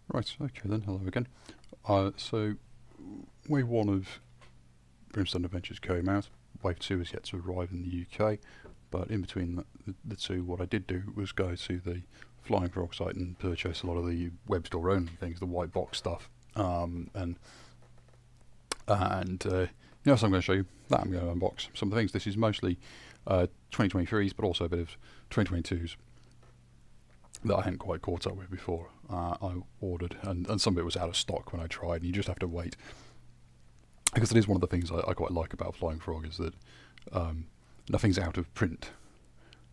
Right, okay then, hello again. So, Wave 1 of Brimstone Adventures came out. Wave 2 is yet to arrive in the UK, but in between the two, what I did do was go to the Flying Frog site and purchase a lot of the webstore only things, the white box stuff. So I'm going to show you that. I'm going to unbox some of the things. This is mostly 2023s, but also a bit of 2022s that I hadn't quite caught up with before I ordered, and some of it was out of stock when I tried, and you just have to wait. Because it is one of the things I quite like about Flying Frog is that nothing's out of print,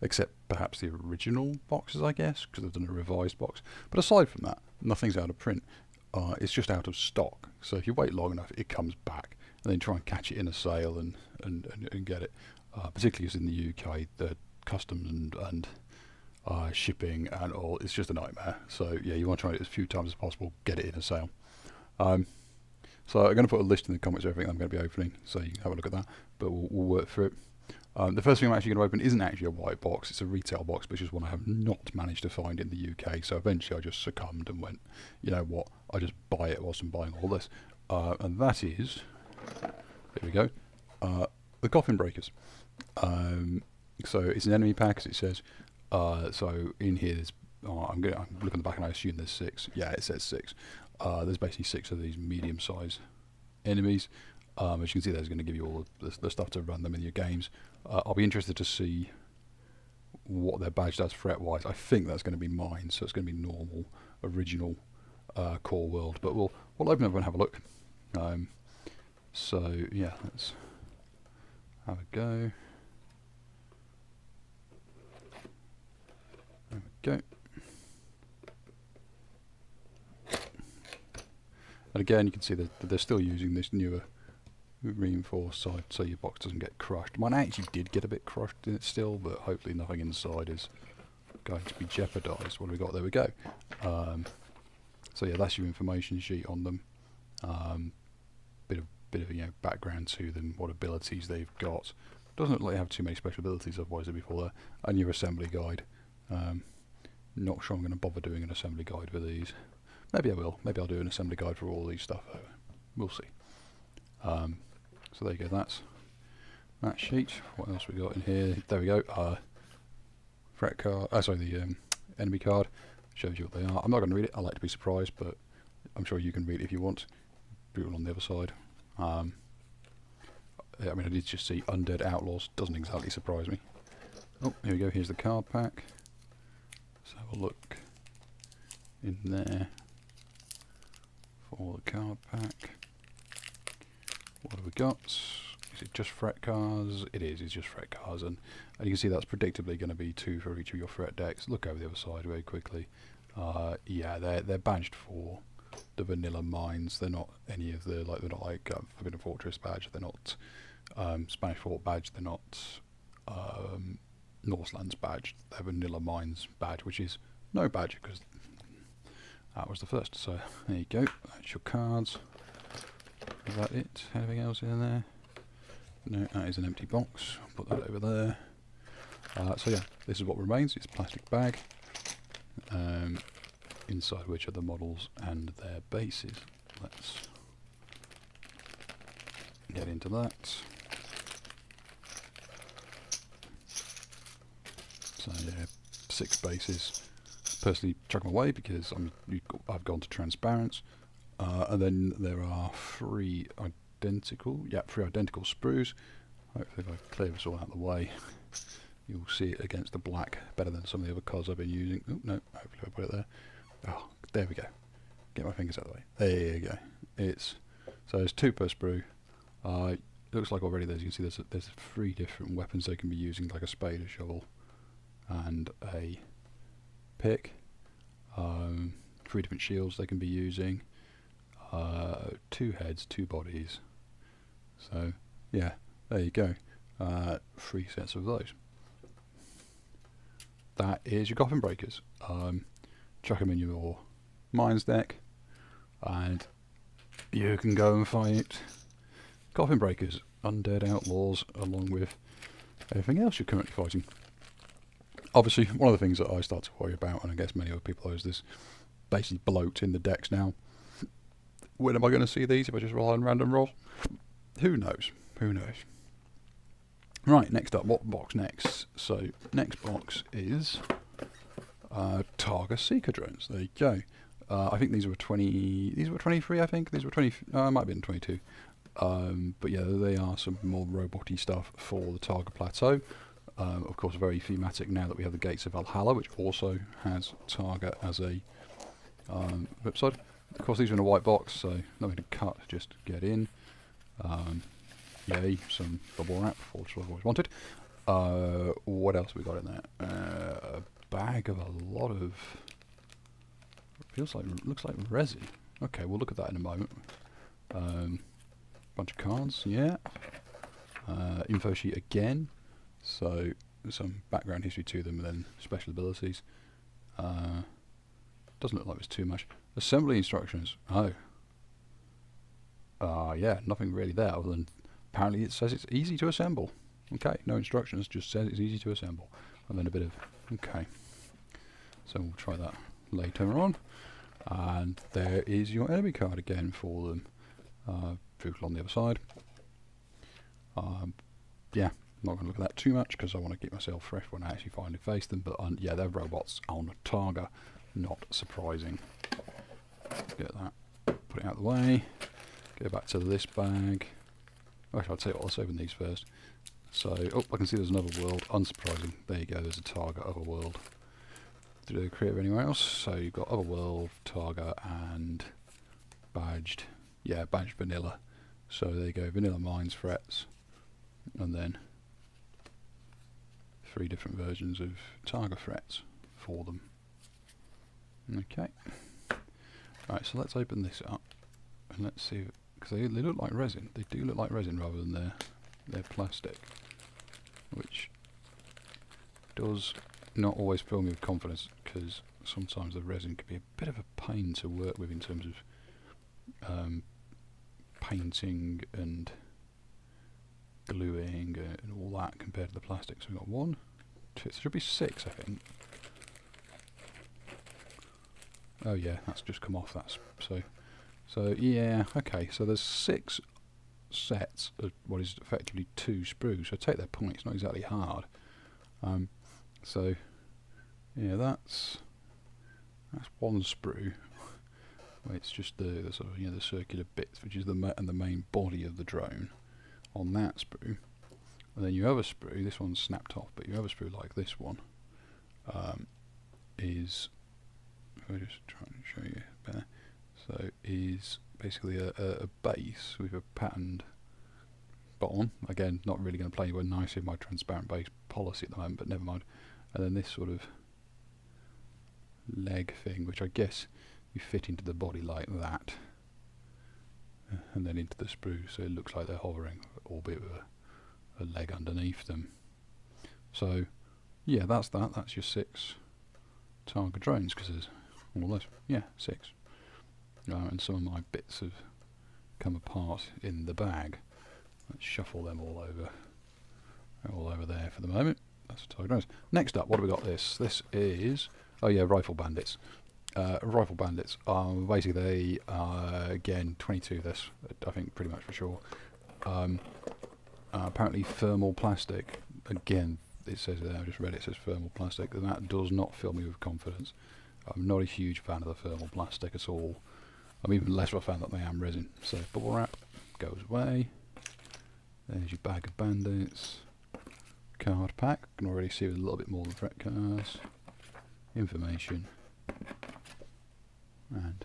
except perhaps the original boxes, I guess, because they've done a revised box. But aside from that, nothing's out of print. It's just out of stock. So if you wait long enough, it comes back, and then try and catch it in a sale and get it. Particularly as in the UK, the customs and shipping and all, it's just a nightmare. So yeah, you want to try it as few times as possible, get it in a sale. So I'm going to put a list in the comments of everything I'm going to be opening, so you can have a look at that, but we'll work through it. The first thing I'm actually going to open isn't actually a white box, it's a retail box, but it's just one I have not managed to find in the UK, so eventually I just succumbed and went, you know what, I just buy it whilst I'm buying all this. And that is, here we go, the Coffin Breakers. So it's an enemy pack, as it says. So in here there's, I'm looking at the back and I assume there's 6. Yeah, it says 6. There's basically 6 of these medium-sized enemies. As you can see, there's going to give you all the stuff to run them in your games. I'll be interested to see what their badge does threat-wise. I think that's going to be mine, so it's going to be normal, original, core world. But we'll open up and have a look. So yeah, let's have a go. There we go. And again, you can see that they're still using this newer reinforced side, so your box doesn't get crushed. Mine actually did get a bit crushed in it still, but hopefully nothing inside is going to be jeopardised. What have we got? There we go. So yeah, that's your information sheet on them. Bit of background to them, what abilities they've got. Doesn't look like they have too many special abilities, otherwise they'd be full there. And your assembly guide. Not sure I'm going to bother doing an assembly guide for these. Maybe I will. Maybe I'll do an assembly guide for all these stuff. We'll see. So there you go. That's that sheet. What else we got in here? There we go. Threat card. The enemy card shows you what they are. I'm not going to read it. I like to be surprised, but I'm sure you can read it if you want. Brutal on the other side. I mean, I did just see Undead Outlaws. Doesn't exactly surprise me. Oh, here we go. Here's the card pack. Let's have a look in there. For the card pack, what have we got? Is it just threat cards? It is, it's just threat cards, and you can see that's predictably going to be 2 for each of your threat decks. Look over the other side very quickly. Yeah, they're badged for the vanilla mines. They're not any of the they're not like Forbidden Fortress badge. They're not Spanish Fort badge. They're not Northlands badge. They're vanilla mines badge, which is no badge because that was the first. So there you go. That's your cards. Is that it? Anything else in there? No, that is an empty box. Put that over there. So yeah, this is what remains. It's a plastic bag. Inside which are the models and their bases. Let's get into that. So yeah, 6 bases. Personally chuck them away because I've gone to transparent, and then there are 3 identical sprues. Hopefully if I clear this all out of the way you'll see it against the black better than some of the other colours I've been using. Oh no, hopefully I put it there. Oh, there we go. Get my fingers out of the way. There you go. So there's 2 per sprue. Looks like already you can see there's 3 different weapons they can be using, like a spade, a shovel and a pick. 3 different shields they can be using. 2 heads, 2 bodies. So yeah, there you go. 3 sets of those. That is your Coffin Breakers. Chuck them in your mines deck, and you can go and fight Coffin Breakers, Undead Outlaws, along with everything else you're currently fighting. Obviously, one of the things that I start to worry about, and I guess many other people, is this basically bloat in the decks now. When am I going to see these if I just rely on random rolls? Who knows? Who knows? Right, next up, what box next? So, next box is Targa Seeker drones. There you go. I think these were 20. These were 23. I think these were 20. Might have been 22. But yeah, they are some more roboty stuff for the Targa Plateau. Of course, very thematic now that we have the Gates of Valhalla, which also has Targa as a website. Of course, these are in a white box, so nothing to cut, just get in. Yay, some bubble wrap, which I've always wanted. What else have we got in there? A bag of a lot of... looks like resin. Okay, we'll look at that in a moment. Bunch of cards, yeah. Info sheet again. So, some background history to them, and then special abilities. Doesn't look like there's too much. Assembly instructions. Oh. Yeah, nothing really there other than apparently it says it's easy to assemble. Okay, no instructions, just says it's easy to assemble. And then a bit of... Okay. So we'll try that later on. And there is your enemy card again for them. Brutal on the other side. Yeah, not going to look at that too much because I want to keep myself fresh when I actually finally face them. But yeah, they're robots on Targa. Not surprising. Get that. Put it out of the way. Go back to this bag. Actually, I'll tell you what, let's open these first. So, oh, I can see there's another world. Unsurprising. There you go, there's a Targa Otherworld. Did they create anywhere else? So you've got Otherworld, Targa, and badged. Yeah, badged vanilla. So there you go, vanilla mines, threats, and then 3 different versions of Targa threats for them. Okay. Right, so let's open this up and let's see, because they look like resin. They do look like resin rather than their plastic, which does not always fill me with confidence because sometimes the resin can be a bit of a pain to work with in terms of painting and gluing and all that compared to the plastic. So we've got 1, 2, there should be 6 I think. Oh yeah, that's just come off. That's so yeah. Okay, so there's 6 sets of what is effectively 2 sprues. So take their point. It's not exactly hard. So yeah, that's 1 sprue. Where it's just the sort of, you know, the circular bits, which is the main body of the drone on that sprue. And then your other sprue, this one's snapped off, but your other sprue, like this one, is, if I just try and show you better, so is basically a base with a patterned bottom. Again, not really going to play anywhere nice in my transparent base policy at the moment, but never mind. And then this sort of leg thing, which I guess you fit into the body like that, and then into the sprue, so it looks like they're hovering, albeit with a leg underneath them. So yeah, that's your 6 Targa drones, because there's all those, yeah, 6. And some of my bits have come apart in the bag. Let's shuffle them all over there for the moment. That's Targa drones. Next up, what have we got? This is, oh yeah, Rifle Bandits. Rifle Bandits are basically, they are again 22 this, I think pretty much for sure. Apparently thermal plastic, again it says there, I just read it says thermal plastic, and that does not fill me with confidence. I'm not a huge fan of the thermal plastic at all. I'm even less of a fan that they am resin. So bubble wrap goes away. There's your bag of bandits. Card pack, can already see with a little bit more than threat cards. Information. And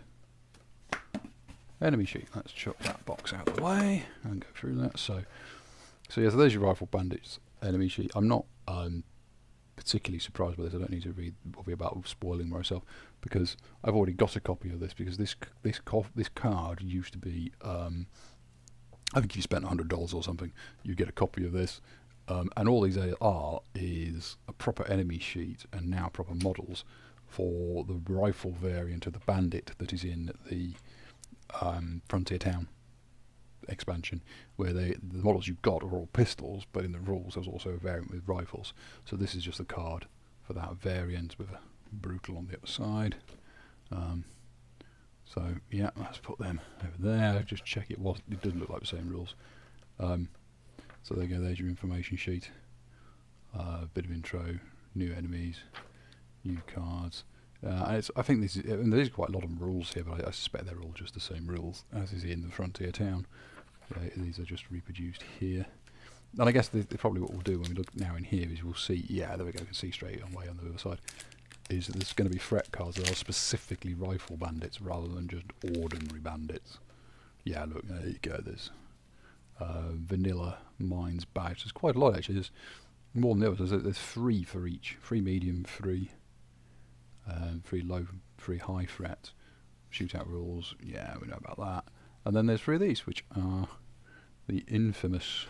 enemy sheet. Let's chuck that box out of the way and go through that. So yeah, so there's your Rifle Bandits enemy sheet. I'm not particularly surprised by this. I don't need to worry about spoiling myself because I've already got a copy of this, because this card used to be, I think if you spent $100 or something, you get a copy of this. And all these are is a proper enemy sheet and now proper models for the rifle variant of the Bandit that is in the Frontier Town expansion, where the models you've got are all pistols, but in the rules there's also a variant with rifles. So this is just a card for that variant with a brutal on the other side. So yeah, let's put them over there. Just check it does look like the same rules. So there you go. There's your information sheet. Bit of intro, new enemies, new cards. And I think there's quite a lot of rules here, but I suspect they're all just the same rules as is in the Frontier Town. These are just reproduced here. And I guess probably what we'll do when we look now in here is we'll see, yeah, there we go, we can see straight away on the other side, is that there's going to be threat cards that are specifically rifle bandits rather than just ordinary bandits. Yeah, look, there you go, there's vanilla mines badge. There's quite a lot actually, there's more than the others. There's 3 for each, 3 medium, 3 low, 3 high threat. Shootout rules, yeah, we know about that. And then there's 3 of these, which are the infamous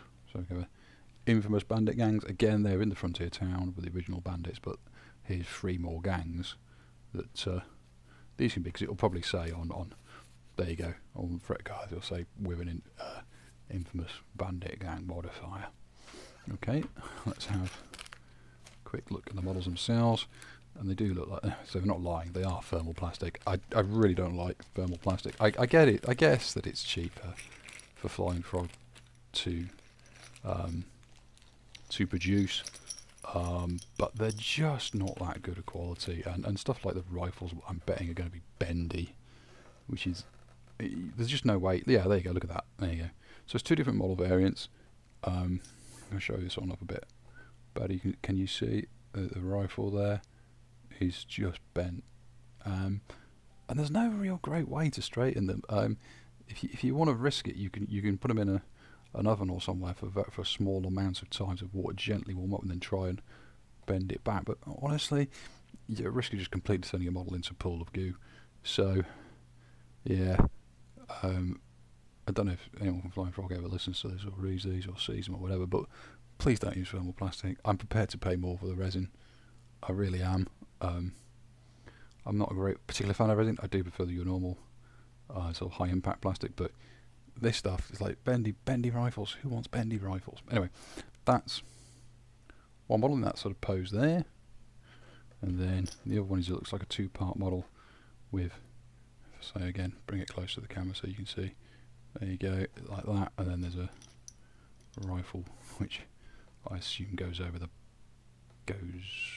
bandit gangs. Again, they're in the Frontier Town with the original bandits, but here's 3 more gangs that these can be, because it'll probably say on there you go, on threat cards it'll say with an infamous bandit gang modifier. Okay, let's have a quick look at the models themselves, and they do look like, so they're not lying, they are thermal plastic. I really don't like thermal plastic. I get it, I guess that it's cheaper for Flying Frog to produce, but they're just not that good a quality, and stuff like the rifles I'm betting are going to be bendy, which is, there's just no way. Yeah, there you go, look at that, there you go. So it's 2 different model variants. I'm going to show this one up a bit better. Can you see the rifle there is just bent, and there's no real great way to straighten them. If you want to risk it, you can put them in an oven or somewhere for small amounts of time to gently warm up, and then try and bend it back. But honestly, you're at risk of just completely turning your model into a pool of goo. So yeah, I don't know if anyone from Flying Frog ever listens to this or reads these or sees them or whatever, but please don't use thermal plastic. I'm prepared to pay more for the resin. I really am. I'm not a great particular fan of resin. I do prefer the normal sort of high impact plastic, but this stuff is like bendy rifles. Who wants bendy rifles? Anyway, that's one model in that sort of pose there, and then the other one is, it looks like a 2-part model with, so again, bring it close to the camera so you can see. There you go, like that, and then there's a rifle which I assume goes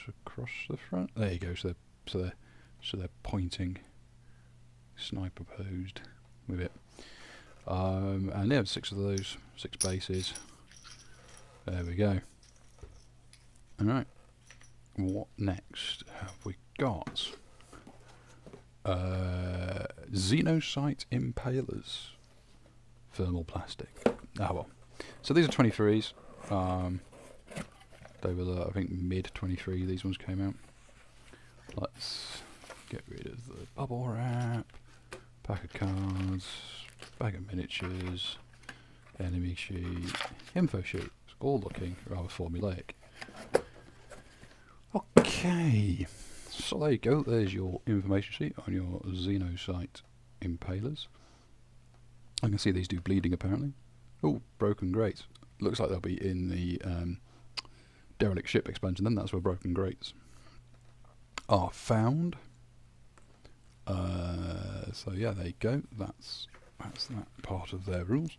across the front. There you go. So they're pointing, sniper posed with it. And yeah, 6 of those, 6 bases. There we go. All right. What next have we got? Xenocyte Impalers. Thermal plastic. Ah well. So these are 23s. They were, I think, mid 23. These ones came out. Let's get rid of the bubble wrap. Pack of cards. Bag of miniatures. Enemy sheet. Info sheet. It's all looking rather formulaic. Okay. So there you go. There's your information sheet on your Xenocyte Impalers. I can see these do bleeding apparently. Oh, broken grates. Looks like they'll be in the derelict ship expansion then. That's where broken grates are found. So yeah, there you go. That's that part of their rules.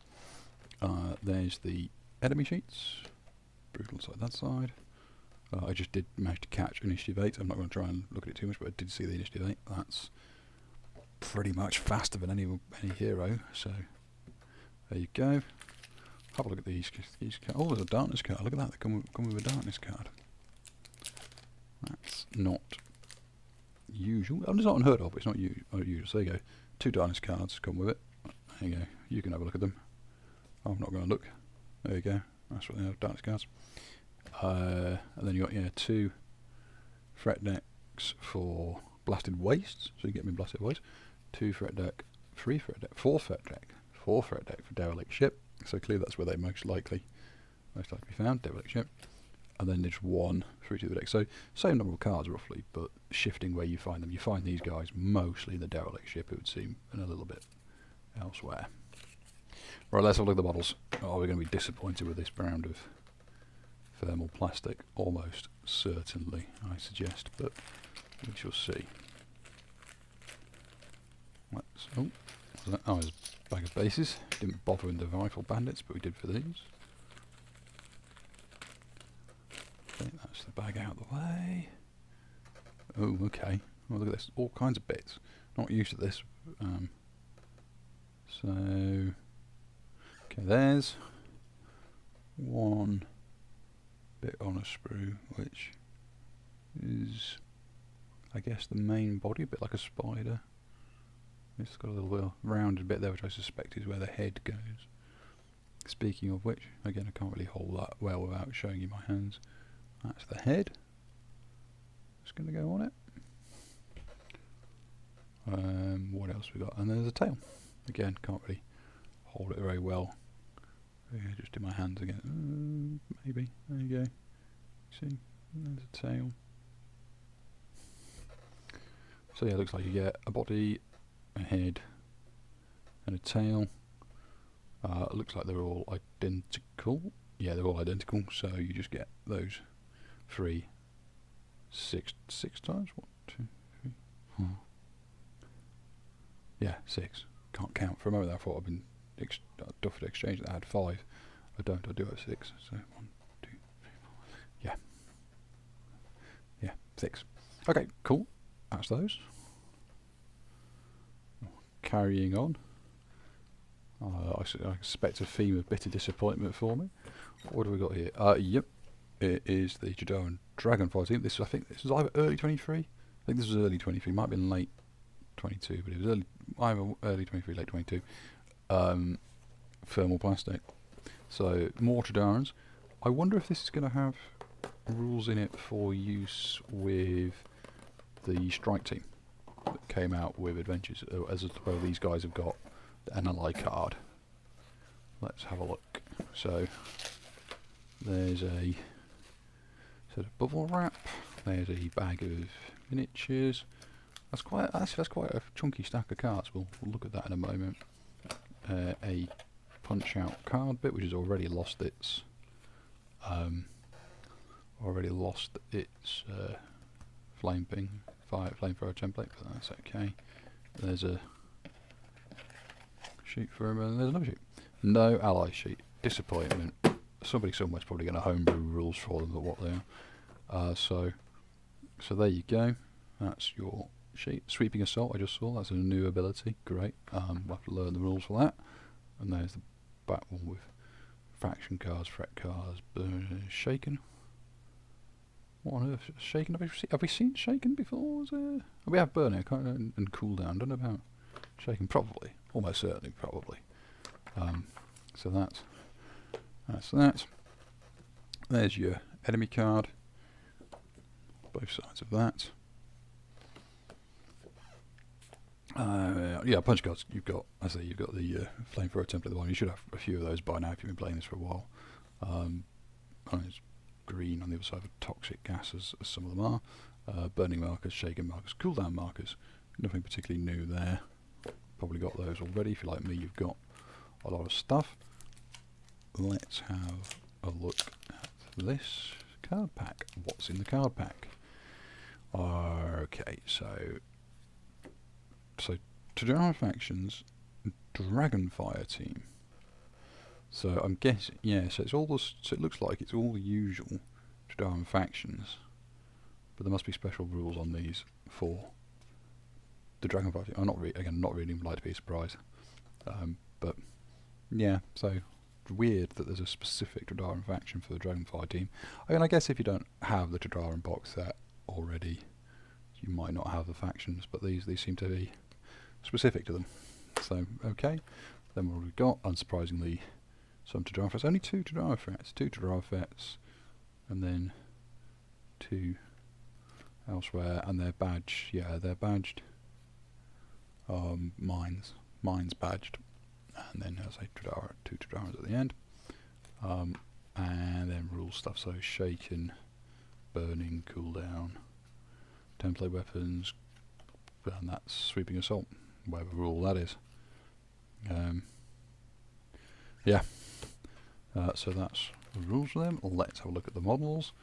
There's the enemy sheets. Brutal side, that side. I just did manage to catch Initiative 8. I'm not going to try and look at it too much, but I did see the Initiative 8. That's pretty much faster than any hero, so there you go. Have a look at these cards. Oh, there's a darkness card. Look at that, they come with a darkness card. That's not usual. It's not unheard of, but it's not usual. So there you go. 2 darkness cards come with it. There you go. You can have a look at them. I'm not going to look. There you go. That's what they are, darkness cards. And then you got 2 threat decks for blasted wastes. So you get me blasted waste. 2 threat deck, 3 threat deck, 4 threat deck, 4 threat deck for derelict ship. So clearly that's where they most likely be found, derelict ship. And then there's 1 for each of the decks. So same number of cards roughly, but shifting where you find them. You find these guys mostly in the derelict ship, it would seem, and a little bit elsewhere. Right, let's have a look at the models. Oh, we're going to be disappointed with this round of thermal plastic, almost certainly, I suggest, but we shall see. Let's. Oh, what's that? Oh, there's a bag of bases. Didn't bother in the rifle bandits, but we did for these. I think that's the bag out of the way. Oh, okay. Oh, look at this. All kinds of bits. Not used to this. So, okay, there's one bit on a sprue, which is, I guess, the main body, a bit like a spider. It's got a little bit of rounded bit there, which I suspect is where the head goes. Speaking of which, again, I can't really hold that well without showing you my hands. That's the head. Just going to go on it. What else we got? And there's a tail. Again, can't really hold it very well. Yeah, just in my hands again. Maybe. There you go. See? There's a tail. So yeah, it looks like you get a body, a head, and a tail. It looks like they're all identical. Yeah, they're all identical. So you just get those 6 times. 1, 2, 3, 4. Yeah, 6. Can't count. For a moment I thought I'd been Dufford Exchange that I had 5. I don't. I do have 6. So 1, 2, 3, 4. Yeah. Yeah, 6. Okay, cool. That's those. Carrying on. I suspect a theme of bitter disappointment for me. What do we got here? Yep. It is the Tredarran Dragonfire team. I think this was either early 23. I think this was early 23. Might have been late 22, but it was either early 23, late 22. Thermal plastic. So more Tredarrans. I wonder if this is going to have rules in it for use with the strike team that came out with adventures, as well. These guys have got an ally card. Let's have a look. So there's a sort of bubble wrap. There's a bag of miniatures. That's quite a chunky stack of cards. We'll look at that in a moment. A punch out card bit, which has already lost its flamethrower template, but that's okay. There's a sheet for him, and there's another sheet. No ally sheet. Disappointment. Somebody somewhere's probably going to homebrew rules for them, but what they are. So there you go. That's your sheet. Sweeping Assault, I just saw. That's a new ability. Great. We'll have to learn the rules for that. And there's the back one with faction cards, threat cards, Shaken. What on earth? Shaken? Have we seen Shaken before? We have Burning and Cooldown. Don't know about Shaken. Probably. Almost certainly. Probably. So that's that. There's your enemy card. Both sides of that. Yeah, punch cards. You've got the flamethrower template. One you should have a few of those by now if you've been playing this for a while. It's green on the other side of toxic gas, as some of them are. Burning markers, shaken markers, cooldown markers. Nothing particularly new there. Probably got those already. If you're like me, you've got a lot of stuff. Let's have a look at this card pack. What's in the card pack? Okay, so Tredarran Factions Dragonfire team. So I'm guessing, yeah. So it's all so it looks like it's all the usual Tredarran factions, but there must be special rules on these for the Dragonfire team. I'm not really like to be surprised, but yeah. So weird that there's a specific Tredarran faction for the Dragonfire team. I mean, I guess if you don't have the Tredarran box set already, you might not have the factions, but these seem to be specific to them. So okay, then what we've got, unsurprisingly, some Tredarran threats. Only 2 Tredarran threats, and then 2 elsewhere, and they're badged. Yeah, they're badged. Mines badged, and then as I say, 2 Tredarrans at the end, and then rule stuff. So shaken, burning, cooldown, template weapons, and that's sweeping assault, whatever rule that is. Yeah. So that's the rules for them. Let's have a look at the models.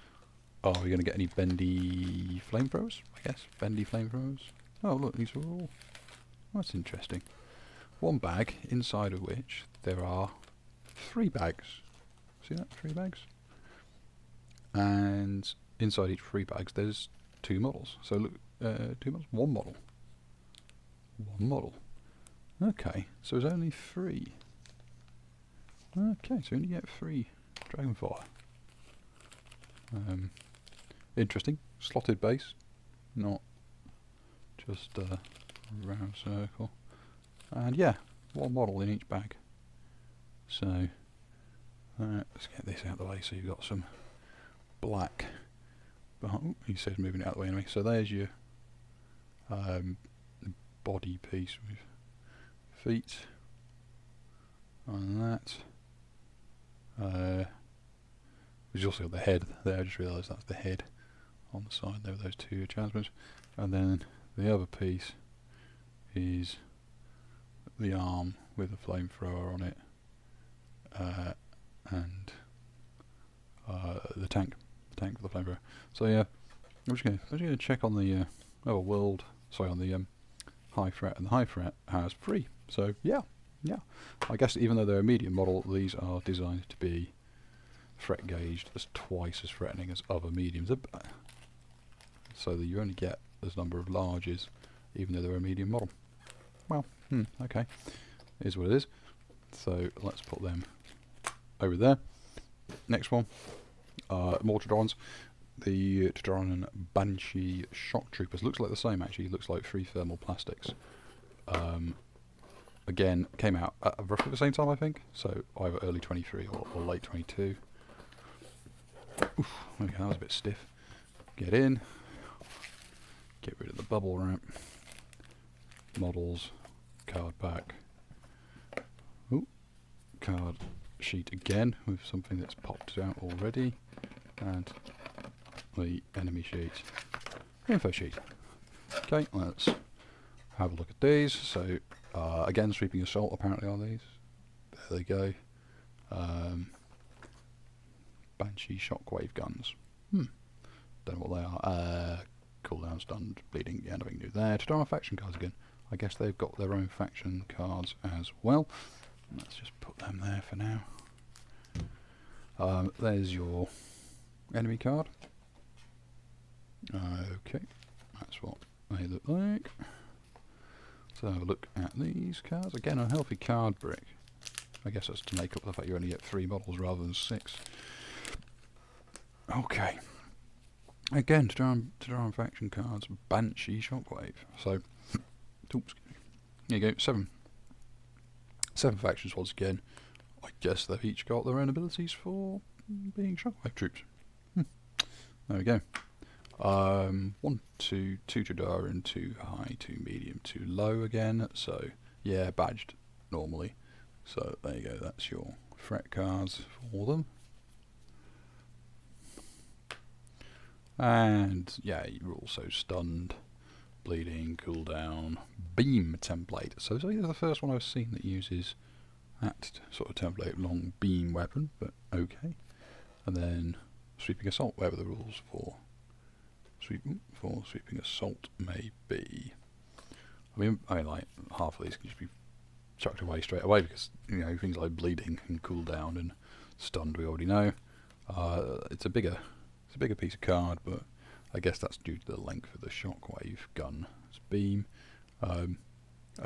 Are we going to get any bendy flamethrowers? I guess bendy flamethrowers. Oh look, these are all That's interesting. One bag, inside of which there are 3 bags. See that? 3 bags? And inside each 3 bags there's 2 models. So look, 2 models? 1 model. 1 model. Okay, so there's only 3. Okay, so you only get 3 Dragonfire. Interesting. Slotted base, not just a round circle. And yeah, 1 model in each bag. So let's get this out of the way so you've got some black. Oh, he says moving it out of the way anyway. So there's your body piece with feet on that. We've also got the head there. I just realised that's the head on the side there with those 2 enchantments. And then the other piece is the arm with a flamethrower on it, and the tank with the flamethrower. So yeah, I'm just going to check on the on the high threat, and the high threat has 3. So yeah. I guess even though they're a medium model, these are designed to be threat gauged as twice as threatening as other mediums, so that you only get this number of larges, even though they're a medium model. Well, okay, is what it is. So let's put them over there. Next one, more Tredarrans. The Tredarran Banshee Shock Troopers. Looks like the same actually. Looks like 3 thermal plastics. Again, came out at roughly the same time I think. So either early 23 or late 22. Oof, okay, that was a bit stiff. Get in. Get rid of the bubble wrap. Models. Card pack. Ooh, card sheet again with something that's popped out already. And the enemy sheet. Info sheet. Okay, let's have a look at these. So, again, sweeping assault apparently are these. There they go. Banshee shockwave guns. Don't know what they are. Cooldown, stunned, bleeding. Yeah, nothing new there. Tredarran faction cards again. I guess they've got their own faction cards as well. Let's just put them there for now. There's your enemy card. Okay, that's what they look like. So have a look at these cards. Again, a healthy card brick. I guess that's to make up the fact you only get 3 models rather than 6. Okay. Again, Tredarran faction cards, Banshee Shockwave. So, oops, here you go, 7 factions once again. I guess they've each got their own abilities for being Shockwave troops. There we go. 1, 2 Tredarran, 2 high, 2 medium, 2 low again. So, yeah, badged normally. So, there you go, that's your threat cards for them. And yeah, you're also stunned, bleeding, cooldown, beam template. So this is the first one I've seen that uses that sort of template, long beam weapon, but okay. And then sweeping assault, whatever the rules for sweeping assault may be. I mean, like half of these can just be chucked away straight away because things like bleeding and cooldown and stunned we already know. It's a bigger piece of card, but I guess that's due to the length of the shockwave gun. It's beam, and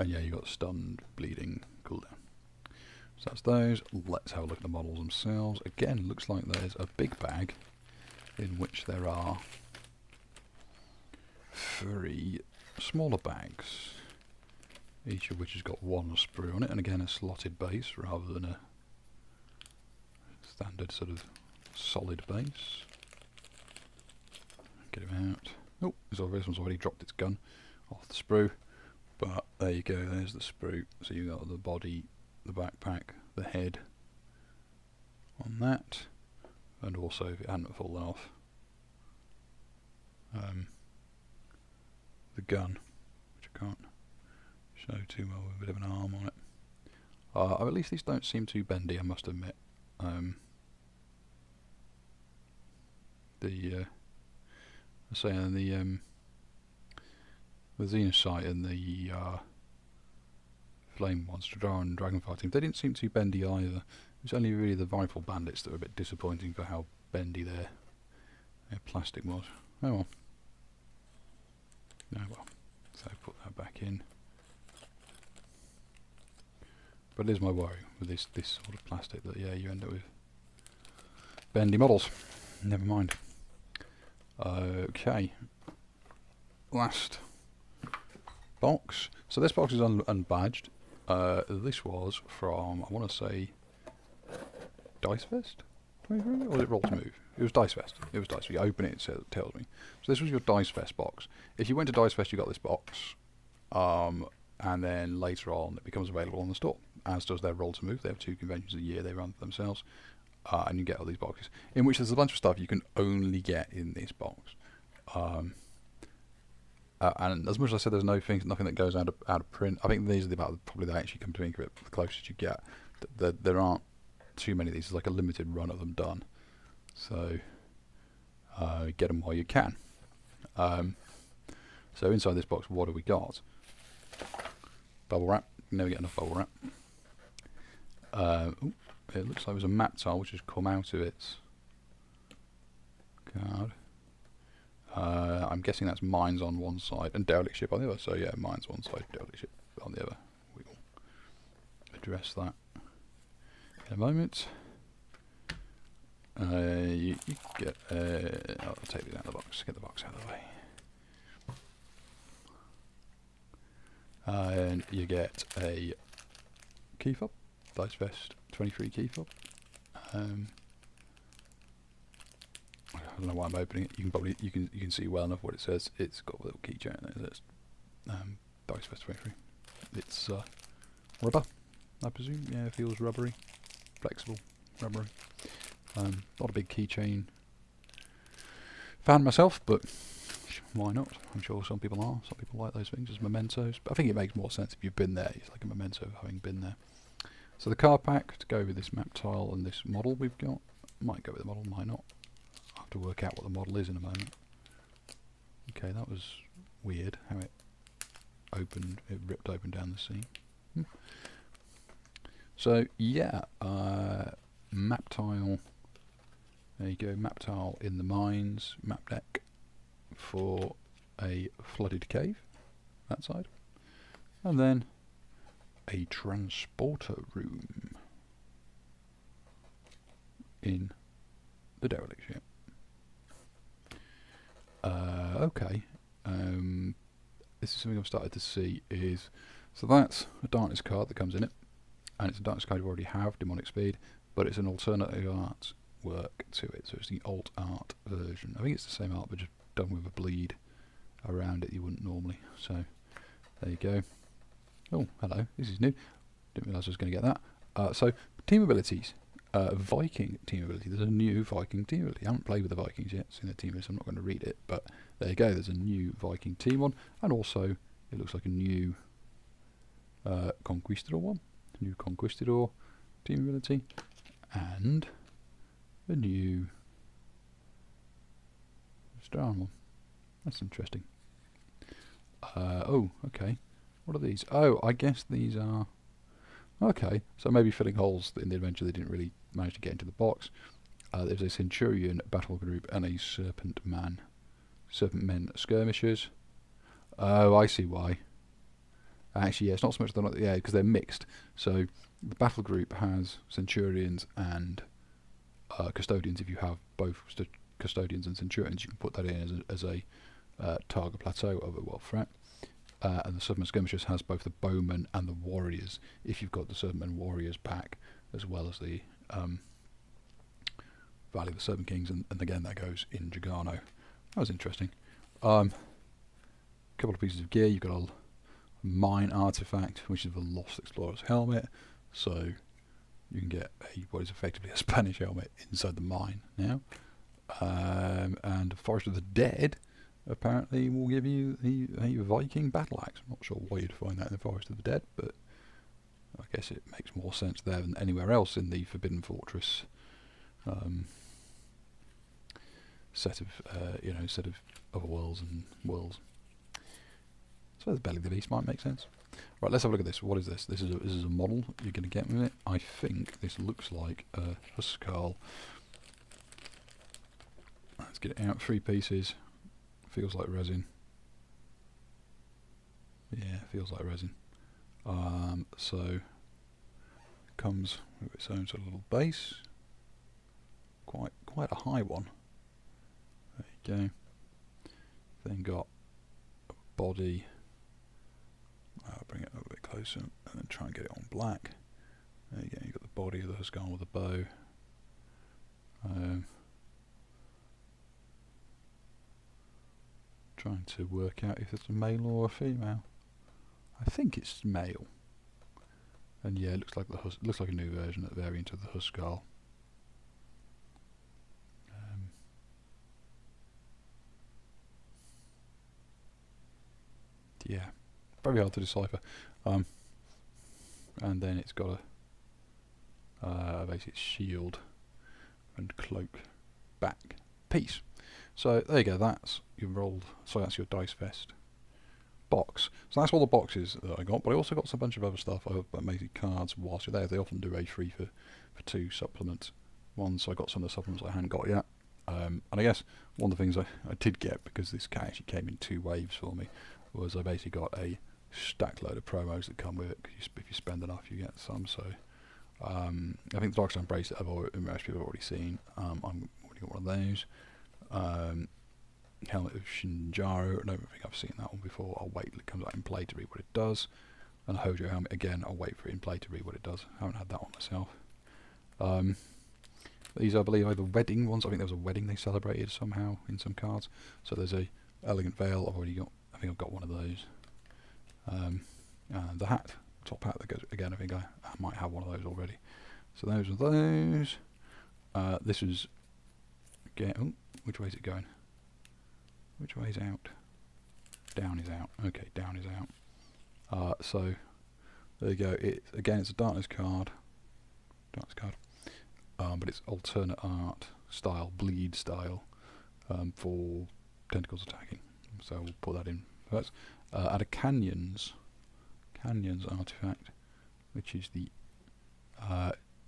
yeah, you got stunned, bleeding, cooldown. So that's those. Let's have a look at the models themselves. Again, looks like there's a big bag in which there are 3 smaller bags, each of which has got 1 sprue on it, and again a slotted base rather than a standard sort of solid base. Get him out. Oh, this one's already dropped its gun off the sprue. But there you go, there's the sprue. So you've got the body, the backpack, the head on that. And also, if it hadn't fallen off, the gun, which I can't show too well with a bit of an arm on it. At least these don't seem too bendy, I must admit. The Xenocyte and the flame ones, Tredarran and Dragonfire teams. They didn't seem too bendy either. It was only really the rifle bandits that were a bit disappointing for how bendy their plastic was. Oh well. Oh well. So put that back in. But it is my worry with this sort of plastic that you end up with bendy models. Never mind. Okay. Last box. So this box is unbadged. This was from, I want to say, DiceFest? Or was it Roll to Move? It was DiceFest. It was DiceFest. You open it, it tells me. So this was your DiceFest box. If you went to DiceFest, you got this box. And then later on, it becomes available on the store, as does their Roll to Move. They have 2 conventions a year they run themselves. And you get all these boxes, in which there's a bunch of stuff you can only get in this box. And as much as I said, there's nothing that goes out of print. I think these are probably they actually come to think of it the closest you get. There aren't too many of these. There's like a limited run of them done, so get them while you can. So inside this box, what have we got? Bubble wrap. You never get enough bubble wrap. It looks like there's a map tile which has come out of its card. I'm guessing that's mines on one side and derelict ship on the other. So yeah, mines one side, derelict ship on the other. We will address that in a moment. You get. I'll take these out of the box. Get the box out of the way. And you get a key fob, DiceFest 23 key fob. I don't know why I'm opening it. You can see well enough what it says. It's got a little keychain there. That's DiceFest 23. It's rubber, I presume. Yeah, it feels rubbery, flexible, rubbery. Not a big keychain fan myself, but why not? I'm sure some people are. Some people like those things as mementos. But I think it makes more sense if you've been there. It's like a memento of having been there. So the card pack to go with this map tile and this model we've got. Might go with the model, might not. I'll have to work out what the model is in a moment. Okay, that was weird how it opened. It ripped open down the seam. So yeah, map tile. There you go, map tile in the mines, map deck for a flooded cave, that side. And then a transporter room in the derelict ship. Okay, this is something I've started to see is, so that's a darkness card that comes in it, and it's a darkness card you already have, demonic speed, but it's an alternative art work to it, so it's the alt art version. I think it's the same art but just done with a bleed around it you wouldn't normally. So there you go. Oh, hello, this is new. Didn't realise I was going to get that. So team abilities, Viking team ability. There's a new Viking team ability. I haven't played with the Vikings yet, seen the team list, so I'm not going to read it, but there you go, there's a new Viking team one, and also it looks like a new Conquistador one, new Conquistador team ability, and a new Tredarran one. That's interesting. Oh, okay. What are these? Oh, I guess these are... Okay, so maybe filling holes in the adventure they didn't really manage to get into the box. There's a Centurion battle group and a Serpent Men skirmishers. Oh, I see why. Actually, yeah, it's not so much they're not, yeah, because they're mixed. So the battle group has Centurions and Custodians. If you have both Custodians and Centurions, you can put that in as a Targa plateau over World Threat. And the Serpent Skirmishers has both the Bowmen and the Warriors, if you've got the Serpent Warriors pack, as well as the Valley of the Serpent Kings, and again that goes in Jagano. That was interesting. A couple of pieces of gear. You've got a mine artifact, which is the Lost Explorer's helmet, so you can get what is effectively a Spanish helmet inside the mine now. And Forest of the Dead apparently will give you a Viking battle axe. I'm not sure why you'd find that in the Forest of the Dead, but I guess it makes more sense there than anywhere else in the Forbidden Fortress set of other worlds and worlds. So the Belly of the Beast might make sense. Right, let's have a look at this. What is this? This is a model you're going to get with it. I think this looks like a skull. Let's get it out. 3 pieces. Feels like resin. Yeah, feels like resin. So comes with its own sort of little base. Quite a high one. There you go. Then got a body. I'll bring it a bit closer and then try and get it on black. There you go. You've got the body of the skull with a bow. Trying to work out if it's a male or a female. I think it's male. And yeah, it looks like looks like a new version, a variant of the Huskal. Yeah, very hard to decipher. And then it's got a basic shield and cloak back piece. So there you go. That's your rolled. So that's your DiceFest box. So that's all the boxes that I got. But I also got a bunch of other stuff. Amazing cards whilst you're there. They often do a 3 for 2 supplements. So I got some of the supplements I hadn't got yet. And I guess one of the things I did get, because this actually came in 2 waves for me, was I basically got a stack load of promos that come with it. Cause if you spend enough, you get some. So I think the Darkstone bracelet most people have already seen. I'm already got one of those. Helmet of Shinjaro. I don't think I've seen that one before. I'll wait till it comes out in play to read what it does. And a Hojo helmet again. I'll wait for it in play to read what it does. I haven't had that one myself. These are, I believe, either wedding ones. I think there was a wedding they celebrated somehow in some cards. So there's a elegant veil. I've already got. I think I've got one of those. And the hat, top hat that goes again. I think I might have one of those already. So those are those. This is. Oh, which way is it going? Which way is out? Down is out. Okay, down is out. So there you go. Again, it's a darkness card. But it's alternate art style, bleed style, for tentacles attacking. So we'll put that in first. Add a canyons artifact, which is the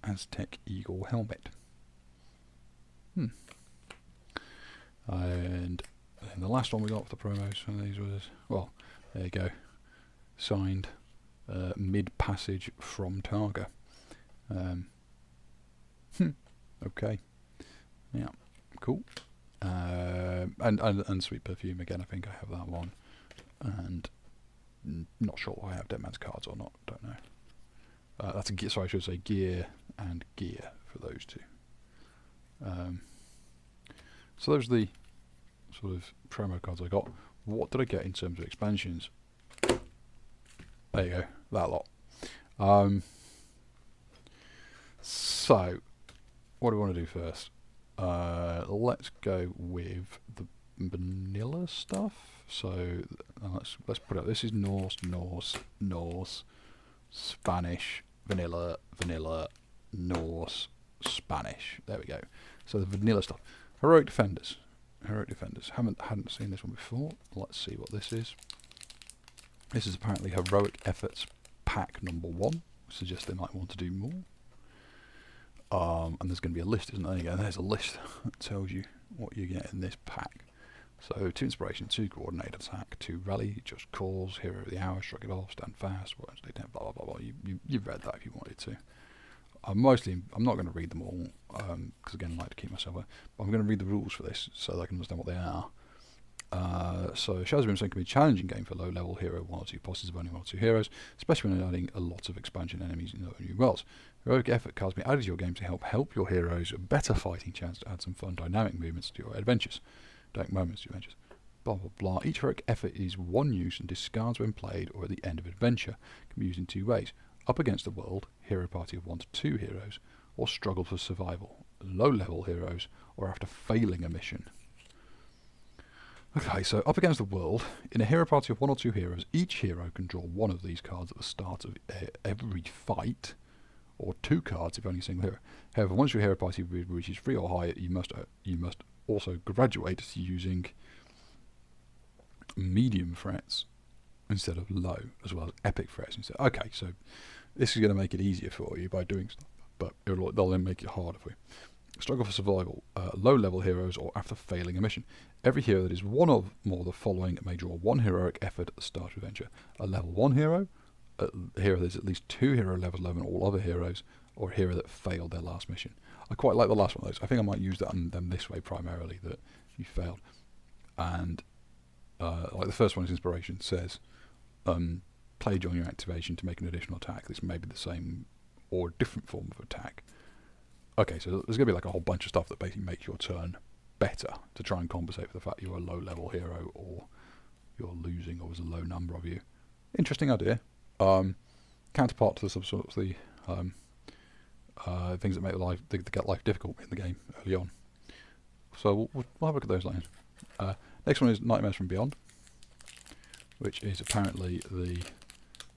Aztec Eagle helmet. And then the last one we got for the promos from these was, well, there you go, signed mid passage from Targa. Okay, yeah, cool. And Sweet Perfume again. I think I have that one, and not sure why I have Dead Man's cards or not. Don't know. That's a gear. Sorry, I should say gear and gear for those two. So those are the sort of promo cards I got. What did I get in terms of expansions? There you go, that lot. So, what do we want to do first? Let's go with the vanilla stuff. So let's put it. This is Norse, Spanish, vanilla, Norse, Spanish. There we go. So the vanilla stuff. Heroic Defenders. Hadn't seen this one before. Let's see what this is. This is apparently Heroic Efforts pack number 1. Suggests they might want to do more. And there's going to be a list, isn't there? There you go. There's a list that tells you what you get in this pack. So 2 inspiration, 2 coordinated attack, 2 rally, just cause, hero of the hour, shrug it off, stand fast, blah blah blah blah. You've read that if you wanted to. I'm not going to read them all, because again I like to keep myself away. But I'm going to read the rules for this so that I can understand what they are. So Shadows of Brimstone can be a challenging game for low-level hero, 1 or 2 bosses of only 1 or 2 heroes, especially when adding a lot of expansion enemies in new worlds. Heroic Effort cards may be added to your game to help your heroes a better fighting chance to add some fun dynamic movements to your adventures. Dynamic moments to your adventures. Blah blah blah. Each Heroic Effort is 1 use and discards when played or at the end of adventure. Can be used in 2 ways. Up against the world, hero party of 1 to 2 heroes, or struggle for survival, low-level heroes, or after failing a mission. Okay, so up against the world, in a hero party of 1 or 2 heroes, each hero can draw 1 of these cards at the start of every fight, or 2 cards if only a single hero. However, once your hero party reaches 3 or higher, you must also graduate to using medium threats instead of low, as well as epic threats instead. Okay, so this is going to make it easier for you by doing stuff, but they'll then make it harder for you. Struggle for survival. Low-level heroes or after failing a mission. Every hero that is one of more of the following may draw one heroic effort at the start of adventure. A level 1 hero, a hero that is at least 2 hero levels lower than all other heroes, or a hero that failed their last mission. I quite like the last one of those. I think I might use that on them this way primarily, that you failed. And like the first one is inspiration, says play during your activation to make an additional attack. This may be the same or a different form of attack. Okay, so there's going to be like a whole bunch of stuff that basically makes your turn better to try and compensate for the fact you're a low-level hero or you're losing or there's a low number of you. Interesting idea. Counterpart to the sort of the things that make life that get life difficult in the game early on. So we'll have a look at those later. Next one is Nightmares from Beyond, which is apparently the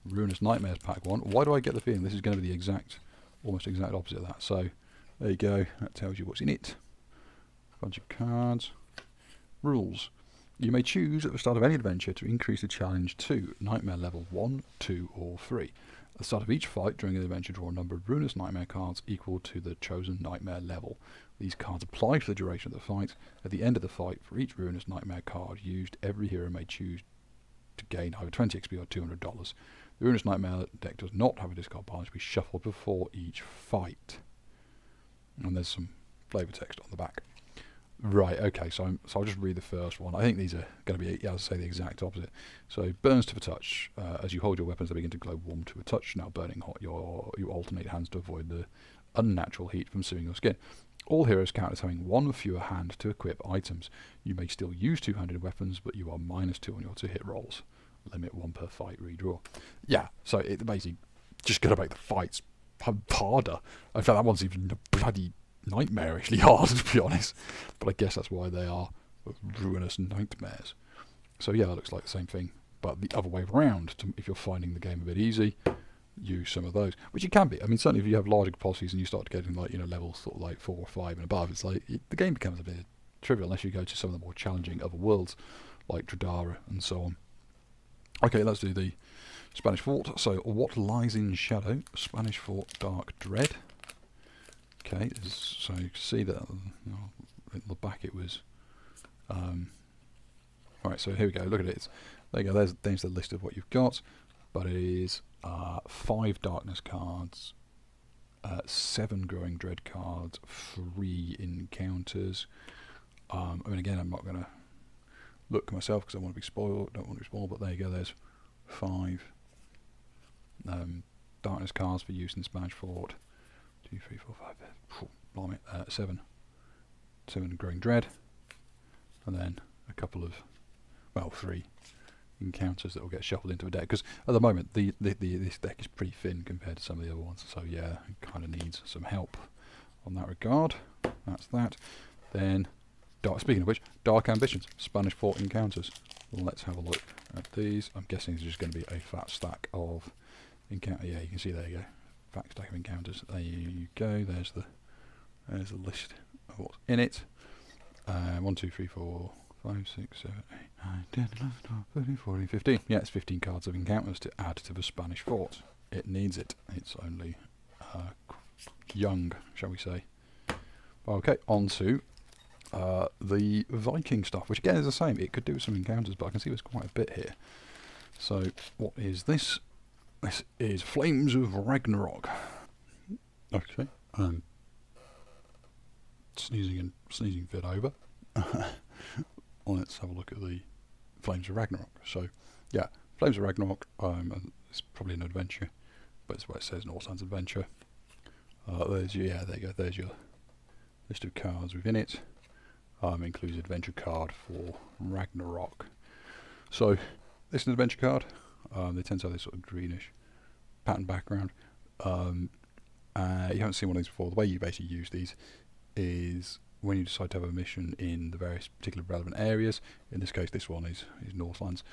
Ruinous Nightmares Pack 1. Why do I get the feeling this is going to be the almost exact opposite of that? So there you go, that tells you what's in it. Bunch of cards. Rules. You may choose at the start of any adventure to increase the challenge to Nightmare level 1, 2 or 3. At the start of each fight during the adventure, draw a number of Ruinous Nightmare cards equal to the chosen Nightmare level. These cards apply for the duration of the fight. At the end of the fight, for each Ruinous Nightmare card used, every hero may choose to gain either 20 XP or $200. The Ruinous Nightmare deck does not have a discard pile to be shuffled before each fight. And there's some flavour text on the back. Right, okay, so I'll just read the first one. I think these are going to be, as I say, the exact opposite. So, burns to the touch. As you hold your weapons, they begin to glow warm to a touch. Now burning hot, you alternate hands to avoid the unnatural heat from searing your skin. All heroes count as having one fewer hand to equip items. You may still use two-handed weapons, but you are -2 on your to-hit rolls. Limit 1 per fight, redraw. Yeah, so it basically just going to make the fights harder. In fact, that one's even bloody nightmarishly hard, to be honest. But I guess that's why they are Ruinous Nightmares. So yeah, that looks like the same thing, but the other way around. If you're finding the game a bit easy, use some of those, which you can be. I mean, certainly if you have larger policies and you start getting like levels sort of like 4 or 5 and above, it's like the game becomes a bit trivial unless you go to some of the more challenging other worlds like Tredarran and so on. Okay, let's do the Spanish Fort. So, what lies in shadow? Spanish Fort, Dark Dread. Okay, so you can see that at the back it was. Alright, so here we go. Look at it. There you go. There's the list of what you've got. But it is 5 Darkness cards, 7 Growing Dread cards, 3 Encounters. I mean, again, I'm not going to look myself because I want to be spoiled. Don't want to be spoiled. But there you go. There's 5 Darkness cards for use in Spanish Fort. 2, 3, 4, 5. Blimey, 7 Growing Dread, and then a couple of 3 Encounters that will get shuffled into a deck, because at the moment this deck is pretty thin compared to some of the other ones, so yeah, it kind of needs some help on that regard. That's that. Then, speaking of which, Dark Ambitions, Spanish Fort Encounters. Let's have a look at these. I'm guessing it's just going to be a fat stack of encounter. Yeah, you can see there you go, fat stack of encounters. There you go. There's the list of what's in it. 1, 2, 3, 4, 5, 6, 7, 8, 9, 10, 11, 12, 13, 14, 15. Yeah, it's 15 cards of encounters to add to the Spanish Fort. It needs it. It's only young, shall we say. Okay, on to the Viking stuff, which again is the same. It could do with some encounters, but I can see there's quite a bit here. So, what is this? This is Flames of Ragnarok. Okay. Sneezing fit over. Let's have a look at the Flames of Ragnarok. So, yeah, Flames of Ragnarok. It's probably an adventure, but it's what it says, Northland's adventure. There you go. There's your list of cards within it. Includes an adventure card for Ragnarok. So, this is an adventure card. They tend to have this sort of greenish pattern background. You haven't seen one of these before. The way you basically use these is when you decide to have a mission in the various particular relevant areas. In this case, this one is Northlands.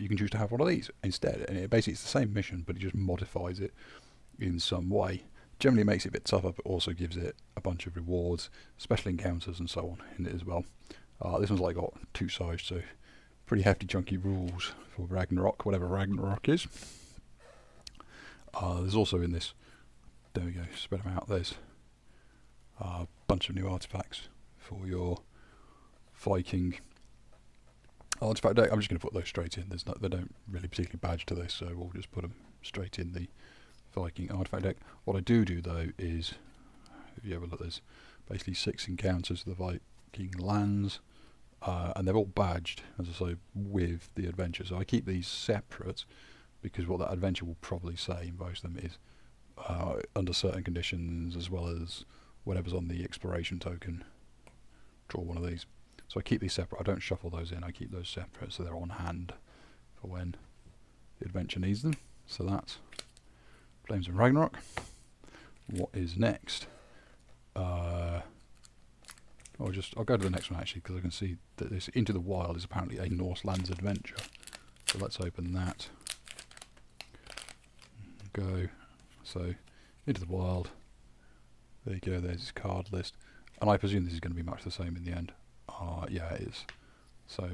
You can choose to have one of these instead, and it's the same mission, but it just modifies it in some way. Generally makes it a bit tougher, but also gives it a bunch of rewards, special encounters and so on in it as well. This one's like got 2 sides, so pretty hefty, chunky rules for Ragnarok, whatever Ragnarok is. There's also in this, there we go, spread them out, there's a bunch of new artifacts for your Viking artifact deck. I'm just going to put those straight in. They don't really particularly badge to this, so we'll just put them straight in the Viking artifact deck. What I do though is, if you ever look, there's basically 6 encounters of the Viking lands, and they're all badged, as I say, with the adventure. So I keep these separate because what that adventure will probably say in most of them is under certain conditions, as well as whatever's on the exploration token, draw one of these. So I keep these separate. I don't shuffle those in. I keep those separate so they're on hand for when the adventure needs them. So that's Flames of Ragnarok. What is next? I'll go to the next one actually, because I can see that this Into the Wild is apparently a Norse Lands adventure. So let's open that. Go. So Into the Wild. There you go. There's his card list, and I presume this is going to be much the same in the end. Yeah, it is. So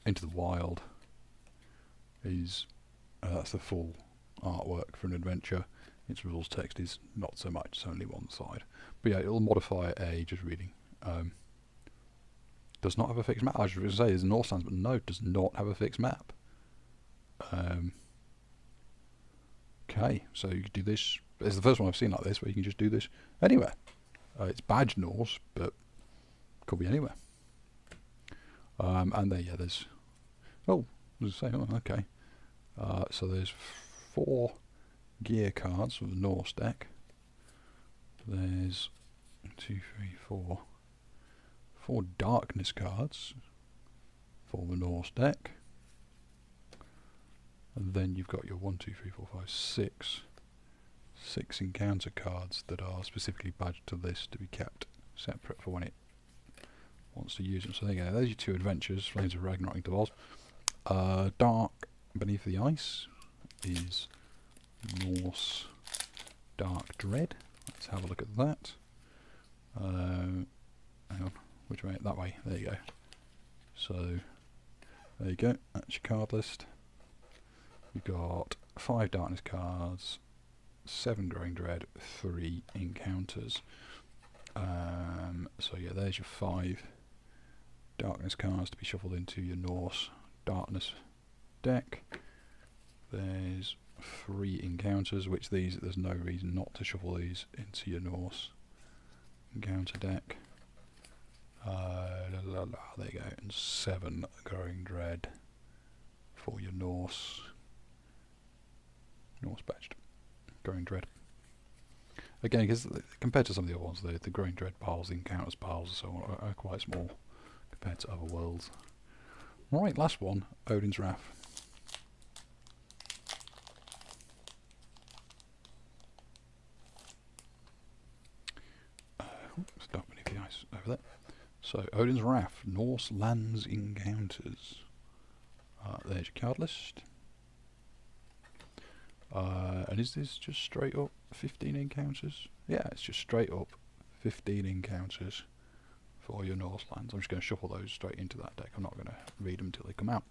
Into the Wild is that's the full artwork for an adventure. Its rules text is not so much, it's only one side. But yeah, it'll modify a, just reading. Does not have a fixed map. I was going to say it's Northlands, but no, it does not have a fixed map. Okay, so you can do this. It's the first one I've seen like this, where you can just do this anywhere. It's badged Norse, but could be anywhere. And there, yeah, there's. Oh, as I say, oh, okay. So there's 4 gear cards for the Norse deck. There's 2, 3, 4. 4 darkness cards for the Norse deck. And then you've got your 1, 2, 3, 4, 5, 6 encounter cards that are specifically badged to this to be kept separate for when it wants to use them. So there you go. There's your 2 adventures, Flames of Ragnarok into Oz. Dark Beneath the Ice is Norse Dark Dread. Let's have a look at that. Hang on, which way? That way. There you go. So there you go. That's your card list. You've got 5 darkness cards, 7 Growing Dread, 3 encounters. So yeah, there's your 5 darkness cards to be shuffled into your Norse darkness deck. There's 3 encounters, which there's no reason not to shuffle these into your Norse encounter deck. There you go, and 7 Growing Dread for your Norse badged Growing Dread. Again, because compared to some of the other ones, the Growing Dread piles, the encounters piles, and so on, are quite small compared to other worlds. Right, last one, Odin's Wrath. Start beneath the ice over there. So, Odin's Wrath, Norse Lands Encounters. There's your card list. And is this just straight up 15 encounters? Yeah, it's just straight up 15 encounters for your Norse lands. I'm just going to shuffle those straight into that deck. I'm not going to read them until they come out.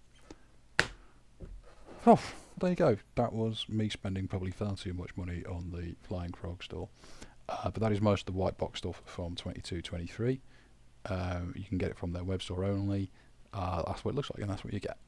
Oh, there you go. That was me spending probably far too much money on the Flying Frog store. But that is most of the white box stuff from 22-23. You can get it from their web store only. That's what it looks like, and that's what you get.